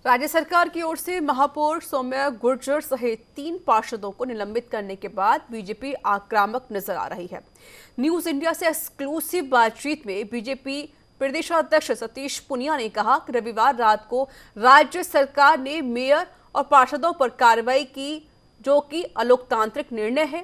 राज्य सरकार की ओर से महापौर सौम्या गुर्जर सहित 3 पार्षदों को निलंबित करने के बाद बीजेपी आक्रामक नजर आ रही है। न्यूज इंडिया से एक्सक्लूसिव बातचीत में बीजेपी प्रदेशाध्यक्ष सतीश पुनिया ने कहा कि रविवार रात को राज्य सरकार ने मेयर और पार्षदों पर कार्रवाई की, जो कि अलोकतांत्रिक निर्णय है।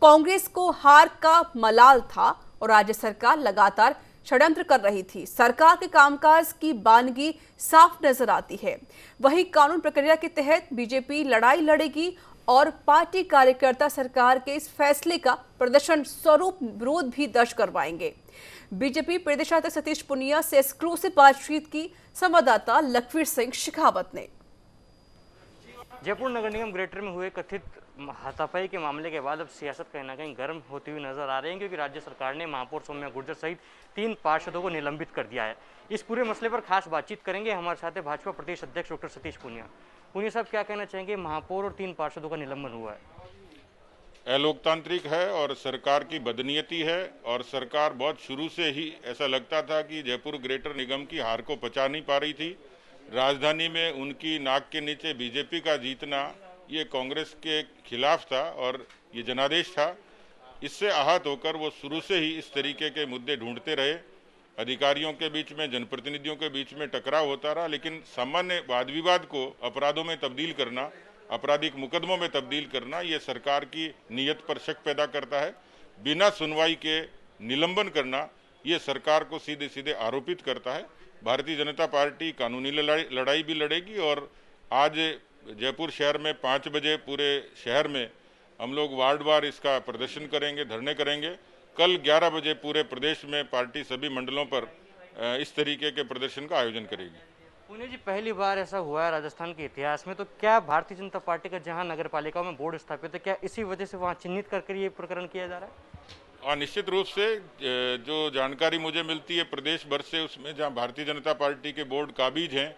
कांग्रेस को हार का मलाल था और राज्य सरकार लगातार षड्यंत्र कर रही थी। सरकार के कामकाज की बानगी साफ नजर आती है। वहीं कानून प्रक्रिया के तहत बीजेपी लड़ाई लड़ेगी और पार्टी कार्यकर्ता सरकार के इस फैसले का प्रदर्शन स्वरूप विरोध भी दर्ज करवाएंगे। बीजेपी प्रदेशाध्यक्ष सतीश पुनिया से एक्सक्लूसिव बातचीत की संवाददाता लखवीर सिंह शेखावत ने। जयपुर नगर निगम ग्रेटर में हुए कथित हाथापाई के मामले के बाद अब सियासत कहीं ना कहीं गर्म होती हुई नजर आ रही है, क्योंकि राज्य सरकार ने महापौर सौम्या गुर्जर सहित 3 पार्षदों को निलंबित कर दिया है। इस पूरे मसले पर खास बातचीत करेंगे हमारे साथ है भाजपा प्रदेश अध्यक्ष डॉक्टर सतीश पुनिया। पुनिया साहब, क्या कहना चाहेंगे? महापौर और 3 पार्षदों का निलंबन हुआ है। अलोकतांत्रिक है और सरकार की बदनीयती है। और सरकार बहुत शुरू से ही ऐसा लगता था कि जयपुर ग्रेटर निगम की हार को पचा नहीं पा रही थी। राजधानी में उनकी नाक के नीचे बीजेपी का जीतना ये कांग्रेस के खिलाफ था और ये जनादेश था। इससे आहत होकर वो शुरू से ही इस तरीके के मुद्दे ढूंढते रहे। अधिकारियों के बीच में, जनप्रतिनिधियों के बीच में टकराव होता रहा, लेकिन सामान्य वाद विवाद को अपराधों में तब्दील करना, आपराधिक मुकदमों में तब्दील करना, ये सरकार की नीयत पर शक पैदा करता है। बिना सुनवाई के निलंबन करना ये सरकार को सीधे सीधे आरोपित करता है। भारतीय जनता पार्टी कानूनी लड़ाई भी लड़ेगी और आज जयपुर शहर में 5 बजे पूरे शहर में हम लोग वार्डवार इसका प्रदर्शन करेंगे, धरने करेंगे। कल 11 बजे पूरे प्रदेश में पार्टी सभी मंडलों पर इस तरीके के प्रदर्शन का आयोजन करेगी। पुनिया जी, पहली बार ऐसा हुआ है राजस्थान के इतिहास में, तो क्या भारतीय जनता पार्टी का जहां नगर पालिकाओं में बोर्ड स्थापित है, क्या इसी वजह से वहां चिन्हित करके ये प्रकरण किया जा रहा है? हाँ, निश्चित रूप से जो जानकारी मुझे मिलती है प्रदेश भर से, उसमें जहाँ भारतीय जनता पार्टी के बोर्ड काबिज हैं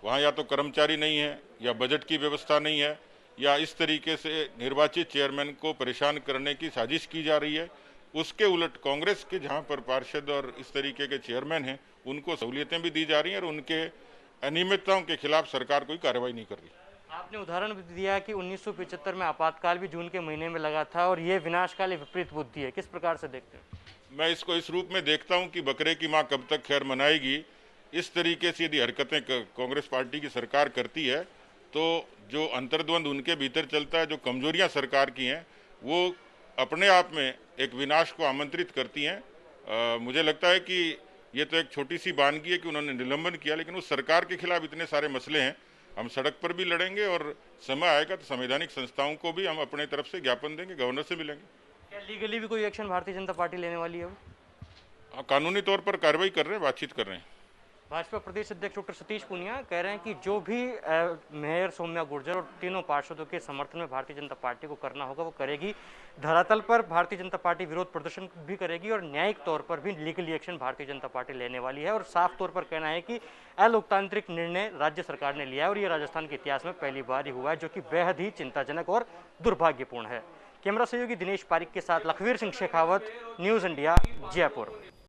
वहाँ या तो कर्मचारी नहीं है, या बजट की व्यवस्था नहीं है, या इस तरीके से निर्वाचित चेयरमैन को परेशान करने की साजिश की जा रही है। उसके उलट कांग्रेस के जहाँ पर पार्षद और इस तरीके के चेयरमैन हैं उनको सहूलियतें भी दी जा रही हैं और उनके अनियमितताओं के खिलाफ सरकार कोई कार्रवाई नहीं कर रही। आपने उदाहरण भी दिया कि 1975 में आपातकाल भी जून के महीने में लगा था और ये विनाशकाली विपरीत बुद्धि है। किस प्रकार से देखते हैं? मैं इसको इस रूप में देखता हूं कि बकरे की मां कब तक खैर मनाएगी। इस तरीके से यदि हरकतें कांग्रेस पार्टी की सरकार करती है तो जो अंतर्द्वंद उनके भीतर चलता है, जो कमजोरियां सरकार की हैं, वो अपने आप में एक विनाश को आमंत्रित करती हैं। मुझे लगता है कि ये तो एक छोटी सी बानगी है कि उन्होंने निलंबन किया, लेकिन उस सरकार के खिलाफ इतने सारे मसले हैं। हम सड़क पर भी लड़ेंगे और समय आएगा तो संवैधानिक संस्थाओं को भी हम अपने तरफ से ज्ञापन देंगे, गवर्नर से मिलेंगे। क्या लीगली भी कोई एक्शन भारतीय जनता पार्टी लेने वाली है? कानूनी तौर पर कार्रवाई कर रहे हैं, बातचीत कर रहे हैं। भाजपा प्रदेश अध्यक्ष डॉक्टर सतीश पुनिया कह रहे हैं कि जो भी मेयर सौम्या गुर्जर और तीनों पार्षदों के समर्थन में भारतीय जनता पार्टी को करना होगा वो करेगी। धरातल पर भारतीय जनता पार्टी विरोध प्रदर्शन भी करेगी और न्यायिक तौर पर भी legally action Bharatiya Janata party लेने वाली है। और साफ तौर पर कहना है कि अलोकतांत्रिक निर्णय राज्य सरकार ने लिया है और ये राजस्थान के इतिहास में पहली बार ही हुआ है, जो कि बेहद ही चिंताजनक और दुर्भाग्यपूर्ण है। कैमरा सहयोगी दिनेश पारिक के साथ लखवीर सिंह शेखावत, न्यूज इंडिया, जयपुर।